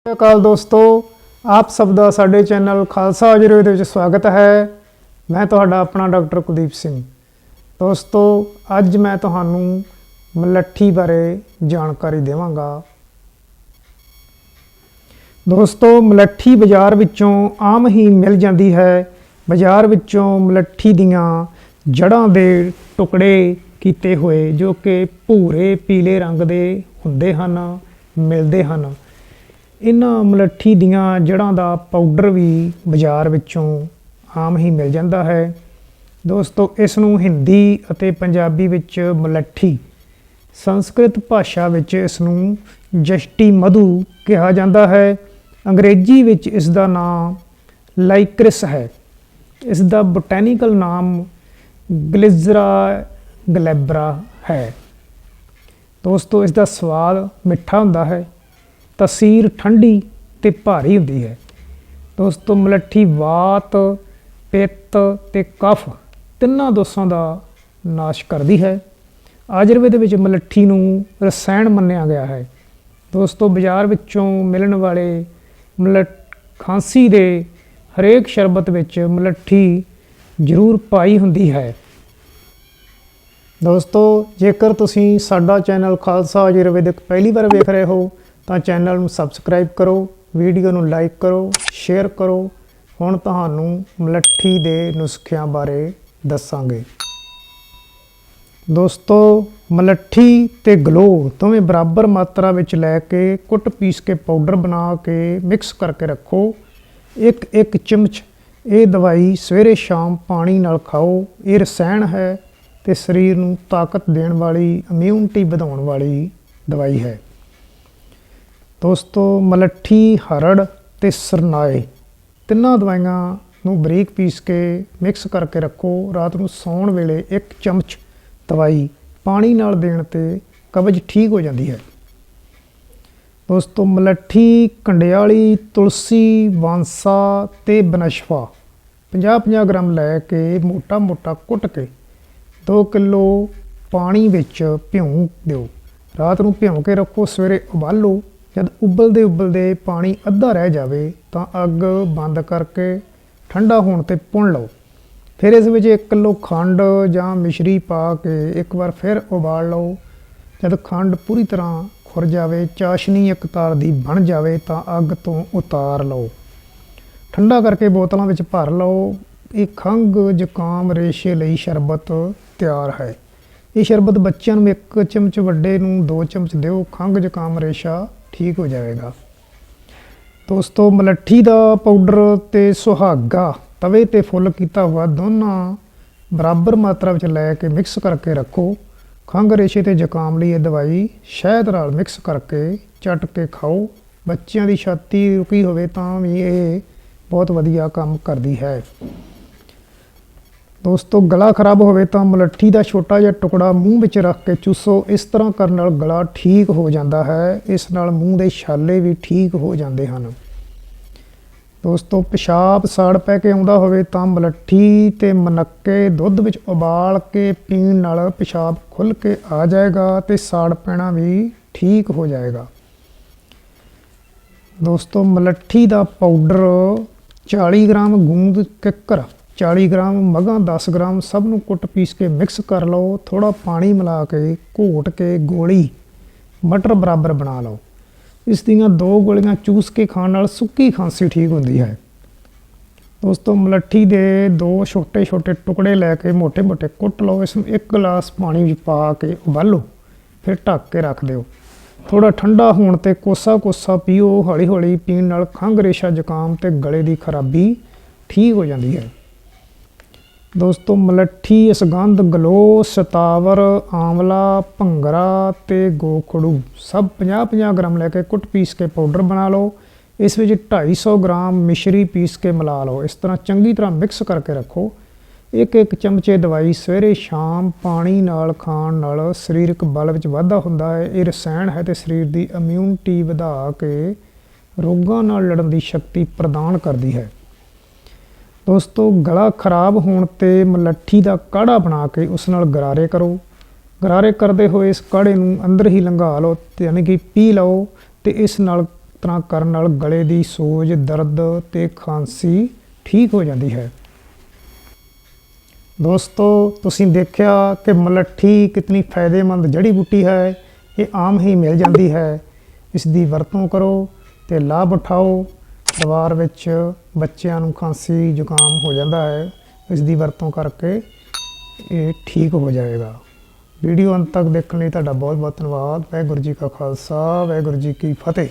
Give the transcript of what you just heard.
ਸਤਿ ਸ਼੍ਰੀ ਅਕਾਲ ਦੋਸਤੋ, ਆਪ ਸਭ ਦਾ ਸਾਡੇ ਚੈਨਲ ਖਾਲਸਾ ਆਯੁਰਵੇਦ ਵਿੱਚ ਸਵਾਗਤ ਹੈ। ਮੈਂ ਤੁਹਾਡਾ ਆਪਣਾ ਡਾਕਟਰ ਕੁਲਦੀਪ ਸਿੰਘ। ਦੋਸਤੋ, ਅੱਜ ਮੈਂ ਤੁਹਾਨੂੰ ਮਲੱਠੀ ਬਾਰੇ ਜਾਣਕਾਰੀ ਦੇਵਾਂਗਾ। ਦੋਸਤੋ, ਮਲੱਠੀ ਬਾਜ਼ਾਰ ਵਿੱਚੋਂ ਆਮ ਹੀ ਮਿਲ ਜਾਂਦੀ ਹੈ। ਬਾਜ਼ਾਰ ਵਿੱਚੋਂ ਮਲੱਠੀ ਦੀਆਂ ਜੜ੍ਹਾਂ ਦੇ ਟੁਕੜੇ ਕੀਤੇ ਹੋਏ ਜੋ ਕਿ ਭੂਰੇ ਪੀਲੇ ਰੰਗ ਦੇ ਹੁੰਦੇ ਹਨ ਮਿਲਦੇ ਹਨ। ਇਹਨਾਂ ਮਲੱਠੀ ਦੀਆਂ ਜੜ੍ਹਾਂ ਦਾ ਪਾਊਡਰ ਵੀ ਬਾਜ਼ਾਰ ਵਿੱਚੋਂ ਆਮ ਹੀ ਮਿਲ ਜਾਂਦਾ ਹੈ। ਦੋਸਤੋ, ਇਸ ਨੂੰ ਹਿੰਦੀ ਅਤੇ ਪੰਜਾਬੀ ਵਿੱਚ ਮਲੱਠੀ, ਸੰਸਕ੍ਰਿਤ ਭਾਸ਼ਾ ਵਿੱਚ ਇਸ ਨੂੰ ਜਸਟੀ ਮਧੂ ਕਿਹਾ ਜਾਂਦਾ ਹੈ। ਅੰਗਰੇਜ਼ੀ ਵਿੱਚ ਇਸ ਦਾ ਨਾਮ ਲਾਈਕਰਿਸ ਹੈ। ਇਸ ਦਾ ਬੋਟੈਨੀਕਲ ਨਾਮ ਗਲਿਜ਼ਰਾ ਗਲੈਬਰਾ ਹੈ। ਦੋਸਤੋ, ਇਸ ਦਾ ਸਵਾਦ ਮਿੱਠਾ ਹੁੰਦਾ ਹੈ। ਤਸੀਰ ਠੰਡੀ ਤੇ ਭਾਰੀ ਹੁੰਦੀ ਹੈ। ਦੋਸਤੋ, ਮਲੱਠੀ ਵਾਤ, ਪਿੱਤ ਤੇ ਕਫ ਤਿੰਨਾਂ ਦੋਸ਼ਾਂ ਦਾ ਨਾਸ਼ ਕਰਦੀ ਹੈ। ਆਯੁਰਵੇਦ ਵਿੱਚ ਮਲੱਠੀ ਨੂੰ ਰਸਾਇਣ ਮੰਨਿਆ ਗਿਆ ਹੈ। ਦੋਸਤੋ, ਬਾਜ਼ਾਰ ਵਿੱਚੋਂ ਮਿਲਣ ਵਾਲੇ ਖਾਂਸੀ ਦੇ ਹਰੇਕ ਸ਼ਰਬਤ ਵਿੱਚ ਮਲੱਠੀ ਜ਼ਰੂਰ ਪਾਈ ਹੁੰਦੀ ਹੈ। ਦੋਸਤੋ, ਜੇਕਰ ਤੁਸੀਂ ਸਾਡਾ ਚੈਨਲ ਖਾਲਸਾ ਆਯੁਰਵੈਦਿਕ ਪਹਿਲੀ ਵਾਰ ਵੇਖ ਰਹੇ ਹੋ ਤਾਂ ਚੈਨਲ ਨੂੰ ਸਬਸਕ੍ਰਾਈਬ ਕਰੋ, ਵੀਡੀਓ ਨੂੰ ਲਾਈਕ ਕਰੋ, ਸ਼ੇਅਰ ਕਰੋ। ਹੁਣ ਤੁਹਾਨੂੰ ਮਲੱਠੀ ਦੇ ਨੁਸਖਿਆਂ ਬਾਰੇ ਦੱਸਾਂਗੇ। ਦੋਸਤੋ, ਮਲੱਠੀ ਤੇ ਗਲੋ ਦੋਵੇਂ ਬਰਾਬਰ ਮਾਤਰਾ ਵਿੱਚ ਲੈ ਕੇ ਕੁੱਟ ਪੀਸ ਕੇ ਪਾਊਡਰ ਬਣਾ ਕੇ ਮਿਕਸ ਕਰਕੇ ਰੱਖੋ। ਇੱਕ ਚਮਚ ਇਹ ਦਵਾਈ ਸਵੇਰੇ ਸ਼ਾਮ ਪਾਣੀ ਨਾਲ ਖਾਓ। ਇਹ ਰਸਾਇਣ ਹੈ ਤੇ ਸਰੀਰ ਨੂੰ ਤਾਕਤ ਦੇਣ ਵਾਲੀ, ਇਮਿਊਨਿਟੀ ਵਧਾਉਣ ਵਾਲੀ ਦਵਾਈ ਹੈ। ਦੋਸਤੋ, ਮਲੱਠੀ, ਹਰੜ ਤੇ ਸਰਨਾਏ ਤਿੰਨਾਂ ਦਵਾਈਆਂ ਨੂੰ ਬਰੀਕ ਪੀਸ ਕੇ ਮਿਕਸ ਕਰਕੇ ਰੱਖੋ। ਰਾਤ ਨੂੰ ਸੌਣ ਵੇਲੇ 1 ਚਮਚ ਦਵਾਈ ਪਾਣੀ ਨਾਲ ਦੇਣ 'ਤੇ ਕਬਜ਼ ਠੀਕ ਹੋ ਜਾਂਦੀ ਹੈ। ਦੋਸਤੋ, ਮਲੱਠੀ, ਕੰਡਿਆਲੀ, ਤੁਲਸੀ, ਬਾਂਸਾ ਤੇ ਬਨਸ਼ਫਾ 50-50 ਗ੍ਰਾਮ ਲੈ ਕੇ ਮੋਟਾ ਕੁੱਟ ਕੇ 2 ਕਿਲੋ ਪਾਣੀ ਵਿੱਚ ਭਿਉਂ ਦਿਓ। ਰਾਤ ਨੂੰ ਭਿਉਂ ਕੇ ਰੱਖੋ, ਸਵੇਰੇ ਉਬਾਲੋ। ਜਦ ਉਬਲਦੇ ਪਾਣੀ ਅੱਧਾ ਰਹਿ ਜਾਵੇ ਤਾਂ ਅੱਗ ਬੰਦ ਕਰਕੇ ਠੰਡਾ ਹੋਣ 'ਤੇ ਭੁੰਨ ਲਓ। ਫਿਰ ਇਸ ਵਿੱਚ 1 ਕਿਲੋ ਖੰਡ ਜਾਂ ਮਿਸ਼ਰੀ ਪਾ ਕੇ ਇੱਕ ਵਾਰ ਫਿਰ ਉਬਾਲ ਲਓ। ਜਦ ਖੰਡ ਪੂਰੀ ਤਰ੍ਹਾਂ ਖੁਰ ਜਾਵੇ, ਚਾਸ਼ਨੀ ਇੱਕ ਤਾਰ ਦੀ ਬਣ ਜਾਵੇ ਤਾਂ ਅੱਗ ਤੋਂ ਉਤਾਰ ਲਓ। ਠੰਡਾ ਕਰਕੇ ਬੋਤਲਾਂ ਵਿੱਚ ਭਰ ਲਓ। ਇਹ ਖੰਘ, ਜ਼ੁਕਾਮ, ਰੇਸ਼ੇ ਲਈ ਸ਼ਰਬਤ ਤਿਆਰ ਹੈ। ਇਹ ਸ਼ਰਬਤ ਬੱਚਿਆਂ ਨੂੰ 1 ਚਮਚ, ਵੱਡੇ ਨੂੰ 2 ਚਮਚ ਦਿਓ। ਖੰਘ, ਜ਼ੁਕਾਮ, ਰੇਸ਼ਾ ਠੀਕ ਹੋ ਜਾਵੇਗਾ। ਦੋਸਤੋ, ਮਲੱਠੀ ਦਾ ਪਾਊਡਰ ਤੇ ਸੁਹਾਗਾ ਤਵੇ ਤੇ ਫੁੱਲ ਕੀਤਾ ਹੋਇਆ ਦੋਨਾਂ ਬਰਾਬਰ ਮਾਤਰਾ ਵਿੱਚ ਲੈ ਕੇ ਮਿਕਸ ਕਰਕੇ ਰੱਖੋ। ਖੰਘ, ਰੇਸ਼ੇ ਤੇ ਜ਼ੁਕਾਮ ਲਈ ਇਹ ਦਵਾਈ ਸ਼ਹਿਦ ਨਾਲ ਮਿਕਸ ਕਰਕੇ ਚੱਟ ਕੇ ਖਾਓ। ਬੱਚਿਆਂ ਦੀ ਛਾਤੀ ਰੁਕੀ ਹੋਵੇ ਤਾਂ ਵੀ ਇਹ ਬਹੁਤ ਵਧੀਆ ਕੰਮ ਕਰਦੀ ਹੈ। ਦੋਸਤੋ, ਗਲਾ ਖਰਾਬ ਹੋਵੇ ਤਾਂ ਮਲੱਠੀ ਦਾ ਛੋਟਾ ਜਿਹਾ ਟੁਕੜਾ ਮੂੰਹ ਵਿੱਚ ਰੱਖ ਕੇ ਚੂਸੋ। ਇਸ ਤਰ੍ਹਾਂ ਕਰਨ ਨਾਲ ਗਲਾ ਠੀਕ ਹੋ ਜਾਂਦਾ ਹੈ। ਇਸ ਨਾਲ ਮੂੰਹ ਦੇ ਛਾਲੇ ਵੀ ਠੀਕ ਹੋ ਜਾਂਦੇ ਹਨ। ਦੋਸਤੋ, ਪਿਸ਼ਾਬ ਸਾੜ ਪੈ ਕੇ ਆਉਂਦਾ ਹੋਵੇ ਤਾਂ ਮਲੱਠੀ ਤੇ ਮਨੱਕੇ ਦੁੱਧ ਵਿੱਚ ਉਬਾਲ ਕੇ ਪੀਣ ਨਾਲ ਪਿਸ਼ਾਬ ਖੁੱਲ੍ਹ ਕੇ ਆ ਜਾਏਗਾ ਤੇ ਸਾੜ ਪੈਣਾ ਵੀ ਠੀਕ ਹੋ ਜਾਏਗਾ। ਦੋਸਤੋ, ਮਲੱਠੀ ਦਾ ਪਾਊਡਰ 40 ਗ੍ਰਾਮ ਗੂੰਦ ਕਿੱਕਰ, 40 ਗ੍ਰਾਮ ਮਗਾਂ, 10 ਗ੍ਰਾਮ ਸਭ ਨੂੰ ਕੁੱਟ ਪੀਸ ਕੇ ਮਿਕਸ ਕਰ ਲਓ। ਥੋੜ੍ਹਾ ਪਾਣੀ ਮਿਲਾ ਕੇ ਘੋਟ ਕੇ ਗੋਲੀ ਮਟਰ ਬਰਾਬਰ ਬਣਾ ਲਓ। ਇਸ ਦੀਆਂ 2 ਗੋਲੀਆਂ ਚੂਸ ਕੇ ਖਾਣ ਨਾਲ ਸੁੱਕੀ ਖਾਂਸੀ ਠੀਕ ਹੁੰਦੀ ਹੈ। ਦੋਸਤੋ, ਮਲੱਠੀ ਦੇ 2 ਛੋਟੇ ਟੁਕੜੇ ਲੈ ਕੇ ਮੋਟੇ ਕੁੱਟ ਲਓ। ਇਸ ਨੂੰ 1 ਗਲਾਸ ਪਾਣੀ ਵਿੱਚ ਪਾ ਕੇ ਉਬਾਲੋ, ਫਿਰ ਢੱਕ ਕੇ ਰੱਖ ਦਿਓ। ਥੋੜ੍ਹਾ ਠੰਡਾ ਹੋਣ 'ਤੇ ਕੋਸਾ ਪੀਓ। ਹੌਲੀ ਪੀਣ ਨਾਲ ਖੰਘ, ਰੇਸ਼ਾ, ਜ਼ੁਕਾਮ ਤੇ ਗਲੇ ਦੀ ਖਰਾਬੀ ਠੀਕ ਹੋ ਜਾਂਦੀ ਹੈ। ਦੋਸਤੋ, ਮਲੱਠੀ, ਅਸਗੰਧ, ਗਲੋ, ਸਤਾਵਰ, ਆਮਲਾ, ਭੰਗਰਾ ਤੇ ਗੋਖੜੂ ਸਭ 50-50 ਗ੍ਰਾਮ ਲੈ ਕੇ ਕੁੱਟ ਪੀਸ ਕੇ ਪਾਊਡਰ ਬਣਾ ਲਓ। ਇਸ ਵਿੱਚ 250 ਗ੍ਰਾਮ ਮਿਸ਼ਰੀ ਪੀਸ ਕੇ ਮਿਲਾ ਲਓ। ਇਸ ਤਰ੍ਹਾਂ ਚੰਗੀ ਤਰ੍ਹਾਂ ਮਿਕਸ ਕਰਕੇ ਰੱਖੋ। 1 ਚਮਚੇ ਦਵਾਈ ਸਵੇਰੇ ਸ਼ਾਮ ਪਾਣੀ ਨਾਲ ਖਾਣ ਨਾਲ ਸਰੀਰਕ ਬਲ ਵਿੱਚ ਵਾਧਾ ਹੁੰਦਾ ਹੈ। ਇਹ ਰਸਾਇਣ ਹੈ ਤੇ ਸਰੀਰ ਦੀ ਇਮਿਊਨਿਟੀ ਵਧਾ ਕੇ ਰੋਗਾਂ ਨਾਲ ਲੜਨ ਦੀ ਸ਼ਕਤੀ ਪ੍ਰਦਾਨ ਕਰਦੀ ਹੈ। ਦੋਸਤੋ, ਗਲਾ ਖਰਾਬ ਹੋਣ 'ਤੇ ਮਲੱਠੀ ਦਾ ਕਾੜਾ ਬਣਾ ਕੇ ਉਸ ਨਾਲ ਗਰਾਰੇ ਕਰੋ। ਗਰਾਰੇ ਕਰਦੇ ਹੋਏ ਇਸ ਕਾੜੇ ਨੂੰ ਅੰਦਰ ਹੀ ਲੰਘਾ ਲਓ, ਯਾਨੀ ਕਿ ਪੀ ਲਓ ਤੇ ਇਸ ਨਾਲ ਤਰ੍ਹਾਂ ਕਰਨ ਨਾਲ ਗਲੇ ਦੀ ਸੋਜ, ਦਰਦ ਤੇ ਖਾਂਸੀ ਠੀਕ ਹੋ ਜਾਂਦੀ ਹੈ। ਦੋਸਤੋ, ਤੁਸੀਂ ਦੇਖਿਆ ਕਿ ਮਲੱਠੀ ਕਿਤਨੀ ਫਾਇਦੇਮੰਦ ਜੜੀ ਬੂਟੀ ਹੈ। ਇਹ ਆਮ ਹੀ ਮਿਲ ਜਾਂਦੀ ਹੈ। ਇਸ ਦੀ ਵਰਤੋਂ ਕਰੋ ਤੇ ਲਾਭ ਉਠਾਓ। ਪਰਿਵਾਰ ਵਿੱਚ ਬੱਚਿਆਂ ਨੂੰ ਖਾਂਸੀ ਜ਼ੁਕਾਮ ਹੋ ਜਾਂਦਾ ਹੈ, ਇਸ ਦੀ ਵਰਤੋਂ ਕਰਕੇ ਇਹ ਠੀਕ ਹੋ ਜਾਏਗਾ। ਵੀਡੀਓ ਅੰਤ ਤੱਕ ਦੇਖਣ ਲਈ ਤੁਹਾਡਾ ਬਹੁਤ ਬਹੁਤ ਧੰਨਵਾਦ। ਵਾਹਿਗੁਰੂ ਜੀ ਕਾ ਖਾਲਸਾ, ਵਾਹਿਗੁਰੂ ਜੀ ਕੀ ਫਤਿਹ।